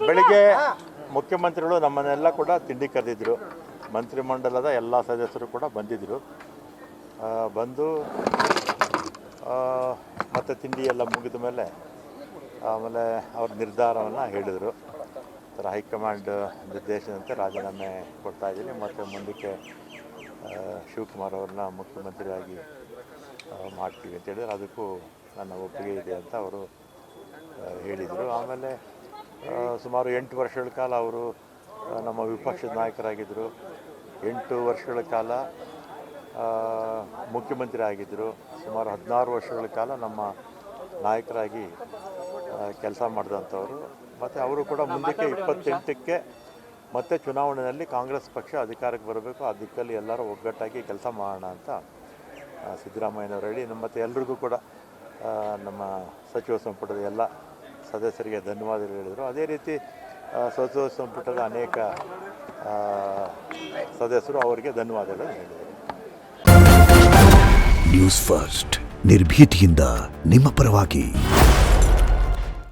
ಬೆಳಿಗ್ಗೆ ಮುಖ್ಯಮಂತ್ರಿಗಳು ನಮ್ಮನ್ನೆಲ್ಲ ಕೂಡ ತಿಂಡಿ ಕರೆದಿದ್ದರು. ಮಂತ್ರಿಮಂಡಲದ ಎಲ್ಲ ಸದಸ್ಯರು ಕೂಡ ಬಂದಿದ್ದರು. ಬಂದು ಮತ್ತು ತಿಂಡಿ ಎಲ್ಲ ಮುಗಿದ ಮೇಲೆ ಆಮೇಲೆ ಅವ್ರ ನಿರ್ಧಾರವನ್ನು ಹೇಳಿದರು. ಹೈಕಮಾಂಡ್ ನಿರ್ದೇಶನದಂತೆ ರಾಜೀನಾಮೆ ಕೊಡ್ತಾಯಿದ್ದೀನಿ ಮತ್ತು ಮುಂದಕ್ಕೆ ಶಿವಕುಮಾರ್ ಅವ್ರನ್ನ ಮುಖ್ಯಮಂತ್ರಿಯಾಗಿ ಮಾಡ್ತೀವಿ ಅಂತ ಹೇಳಿದ್ರೆ ಅದಕ್ಕೂ ನನ್ನ ಒಪ್ಪಿಗೆ ಇದೆ ಅಂತ ಅವರು ಹೇಳಿದರು. ಆಮೇಲೆ ಸುಮಾರು 8 ವರ್ಷಗಳ ಕಾಲ ಅವರು ನಮ್ಮ ವಿಪಕ್ಷದ ನಾಯಕರಾಗಿದ್ದರು. 8 ವರ್ಷಗಳ ಕಾಲ ಮುಖ್ಯಮಂತ್ರಿ ಆಗಿದ್ದರು. ಸುಮಾರು 16 ವರ್ಷಗಳ ಕಾಲ ನಮ್ಮ ನಾಯಕರಾಗಿ ಕೆಲಸ ಮಾಡಿದಂಥವರು. ಮತ್ತು ಅವರು ಕೂಡ ಮುಂದಕ್ಕೆ 28ಕ್ಕೆ ಮತ್ತೆ ಚುನಾವಣೆಯಲ್ಲಿ ಕಾಂಗ್ರೆಸ್ ಪಕ್ಷ ಅಧಿಕಾರಕ್ಕೆ ಬರಬೇಕು, ಆ ದಿಕ್ಕಲ್ಲಿ ಎಲ್ಲರೂ ಒಗ್ಗಟ್ಟಾಗಿ ಕೆಲಸ ಮಾಡೋಣ ಅಂತ ಸಿದ್ದರಾಮಯ್ಯನವರು ಹೇಳಿ ಮತ್ತು ಎಲ್ರಿಗೂ ಕೂಡ ನಮ್ಮ ಸಚಿವ ಸಂಪುಟದ ಎಲ್ಲ ಸದಸ್ಯರಿಗೆ ಧನ್ಯವಾದಗಳು ಹೇಳಿದರು. ಅದೇ ರೀತಿ ಸಚಿವ ಸಂಪುಟದ ಅನೇಕ ಸದಸ್ಯರು ಅವರಿಗೆ ಧನ್ಯವಾದಗಳು ಹೇಳಿದರು. ನ್ಯೂಸ್ ಫಸ್ಟ್ ನಿರ್ಭೀತಿಯಿಂದ ನಿಮ್ಮ ಪರವಾಗಿ.